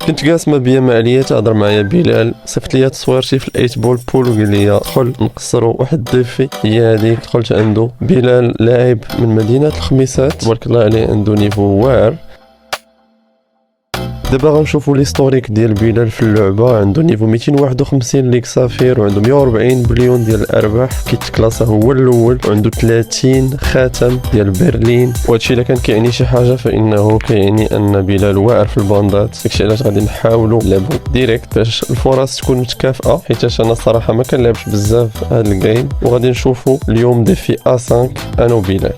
كنت جالس ما بيا مع عليا تهضر معايا بلال، صيفط ليا تصويرتي في الايت بول بول وقال لي دخل نقصروا واحد الديفي. هي هذيك دخلت عنده. بلال لاعب من مدينه الخميسات تبارك الله عليه، عنده نيفو واعر. دابا غنشوفوا ليستوريك ديال بلال في اللعبه. عنده نيفو 251 ليك صافير، وعنده 140 بليون ديال الارباح، كيتكلاصا هو الاول، وعنده 30 خاتم ديال برلين. وهادشي الا كان كيعني شي حاجه فانه كيعني ان بلال واعر في الباندات. داكشي علاش غادي نحاولوا نلعبوا ديريكت باش الفرص تكون متكافئه، حيت انا الصراحه ما كنلعبش بزاف هاد الجيم. وغادي نشوفوا اليوم ديفي A5 انا وبلال.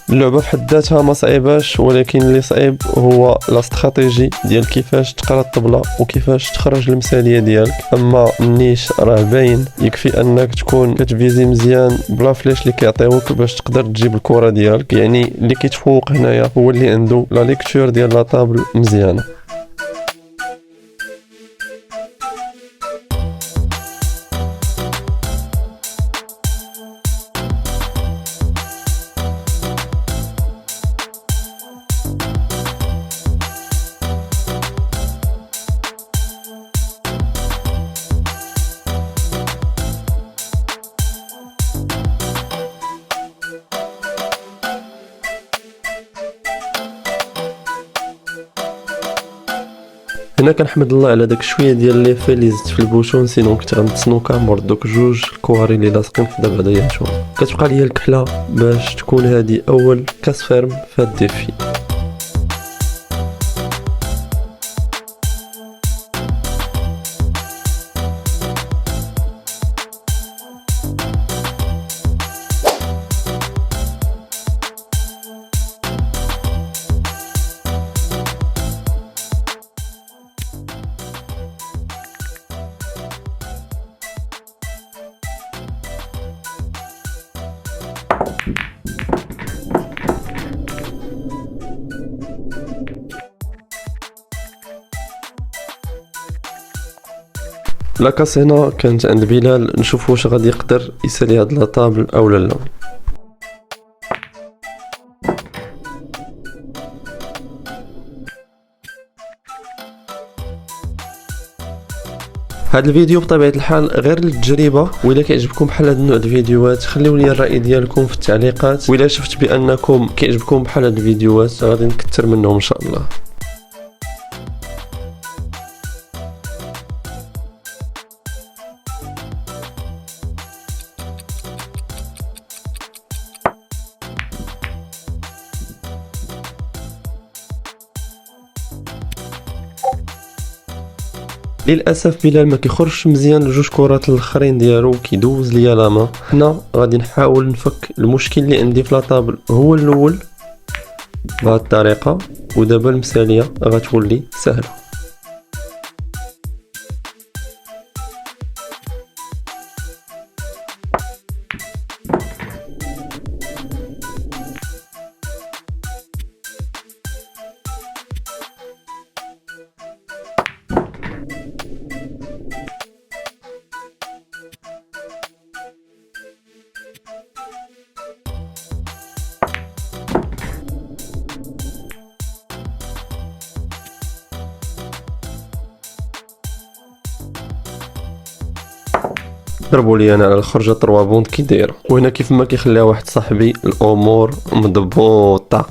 اللعبه بحد ذاتها ما صعيباش، ولكن اللي صعيب هو لا استراتيجي ديال كيفاش تقرا الطبله وكيفاش تخرج المثاليه ديالك. اما النيش راه باين، يكفي انك تكون كتفيزي مزيان بلا فليش اللي كيعطيوك باش تقدر تجيب الكره ديالك. يعني اللي كيتفوق هنايا هو اللي عنده لا ليكتور ديال لا طابل مزيانه. هنا كنحمد الله على داك شويه ديال لي في اللي زدت في البوشون، سينو كنت غنتسنوكا مرض دوك جوج الكواري اللي لاصقين في دابا بعضياتهم. كتبقى ليا الكحله باش تكون هذه اول كاس فيرم في هاد الديفي. لاكاس هنا كانت عند بلال، نشوف واش غادي يقدر يسالي هاد لا طابل او لا. هاد الفيديو بطبيعه الحال غير للتجربه، وإلا كيعجبكم بحال هاد النوع د الفيديوهات خليو لي الراي ديالكم في التعليقات، وإلا شفت بانكم كيعجبكم بحال هاد الفيديوهات غادي نكثر منهم ان شاء الله. للاسف بلال ما كيخرجش مزيان لجوج كرات الاخرين ديالو، كيدوز ليا لاما. حنا غادي نحاول نفك المشكل اللي عندي في لاطابل هو الاول بهذه الطريقه، ودابا المثاليه غتولي سهله. ضربوا لي انا على الخرجه 3 بوند كي دايره، وهنا كيف ما كيخليها واحد صاحبي الامور مضبوطه.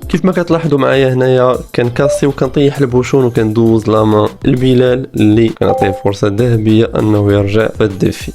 كيف ما كتلاحظوا معايا هنايا كنكاسي وكنطيح البوشون وكندوز لاما البلال اللي كنعطيه فرصه ذهبيه انه يرجع في الديفي.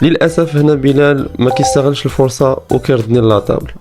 للاسف هنا بلال ما كيستغلش الفرصه وكيردني لاطابل.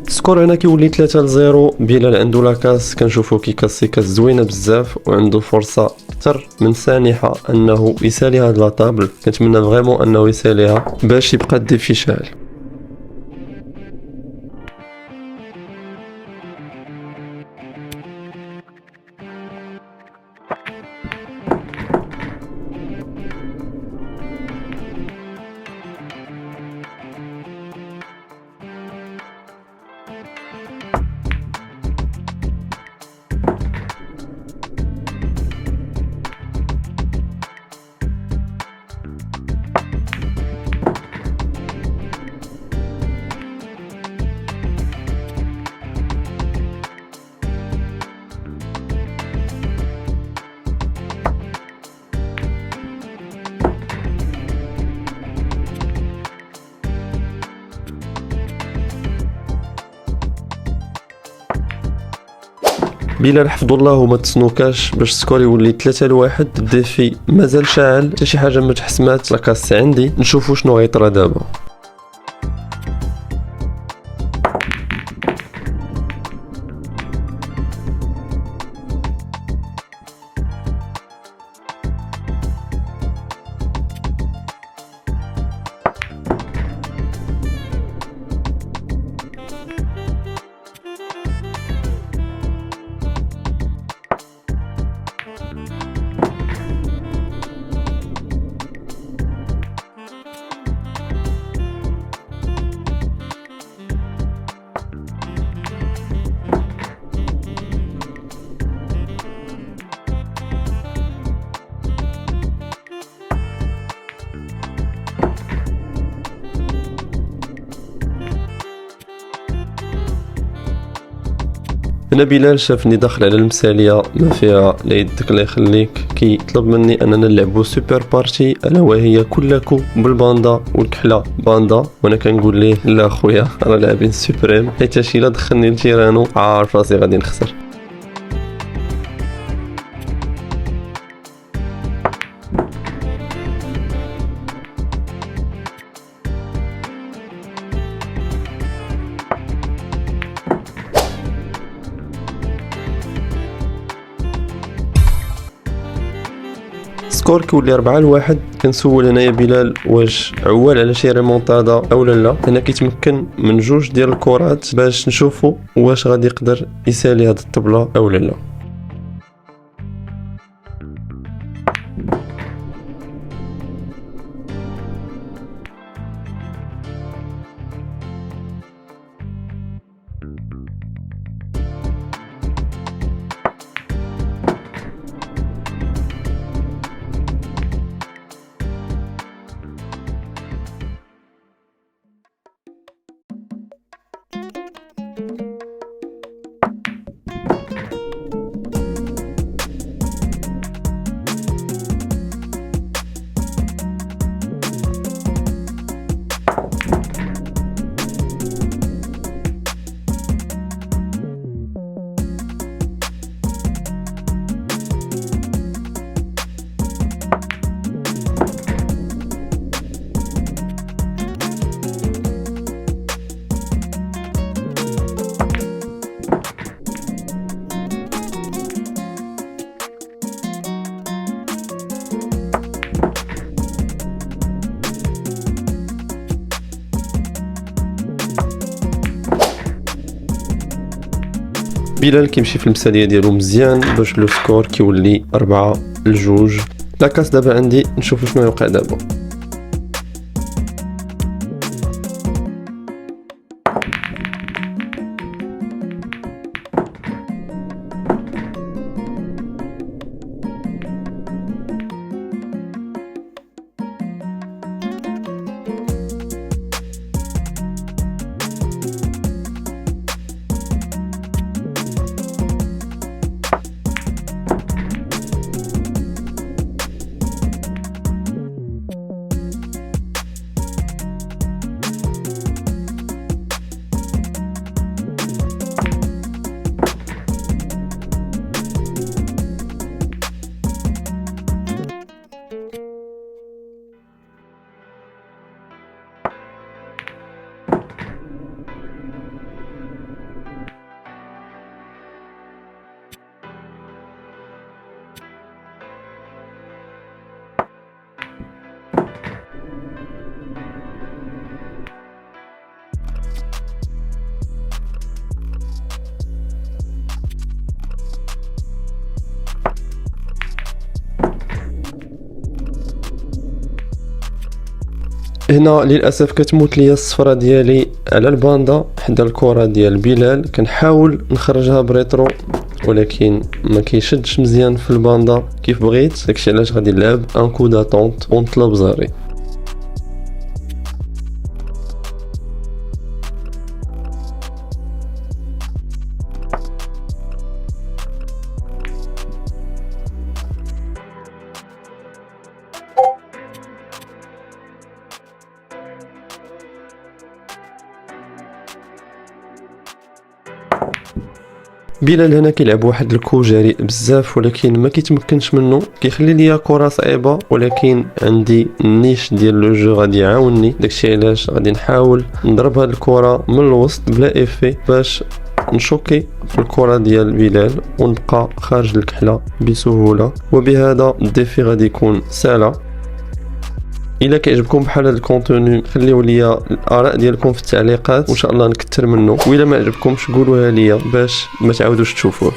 السكور هنا كيولي 3-0. بلال عنده لاكاس، كنشوفو كيكاسي كاس زوينه بزاف وعنده فرصه اكثر من سانحه انه يسالي هاد لاطابل. كنتمنى فريمون انه يساليها باش يبقى الديفي شاعل. بلال حفظ الله وما تسنوكاش باش السكور يولي 3-1. الديفي مازال شاعل، حتى شي حاجه ما تحسمات. لاكاس عندي، نشوفوا شنو غيطرا دابا. هنا بلال شافني داخل على المثاليه ما فيها لا يدك لا يخليك، كيطلب مني اننا نلعبوا سوبر بارتي الا وهي كلكو بالباندا والكحله باندا. وانا كنقول ليه لا خويا راه لاعبين سوبريم، حيت شي لا دخلني لتيرانو عارف راسي غادي نخسر. سكور كيولي 4-1. كنسول هنايا بلال واش عوال على شي ريمونطادا او لا. هنا كيتمكن من جوج ديال الكرات باش نشوفوا واش غادي يقدر يسالي هاد الطبله او لا. بلال كيمشي في المثاليه ديالو مزيان باش لو سكور كيولي 4-2. لاكاس دابا عندي نشوفوا شنو يوقع دابا. هنا للاسف كتموت ليا الصفرة ديالي على الباندا حدا الكرة ديال بلال. كنحاول نخرجها بريترو ولكن ما كيشدش مزيان في الباندا كيف بغيت، داكشي علاش غادي نلعب ان كو داتونت ونطلب زاري. بلال هنا كيلعب واحد الكو جريء بزاف ولكن ما كيتمكنش منه، كيخلي ليا كره صعيبه ولكن عندي النيش ديال لو جو غادي يعاونني. داكشي علاش غادي نحاول نضرب هاد الكره من الوسط بلا ايفي باش نشوكي في الكره ديال بلال ونبقى خارج الكحله بسهوله، وبهذا الديفي غادي يكون سهله. الا كيعجبكم بحال هذا الكونتوني خليو ليا الاراء ديالكم في التعليقات وان شاء الله نكثر منه، والا ما عجبكمش قولوها ليا باش ما تعاودوش تشوفوه.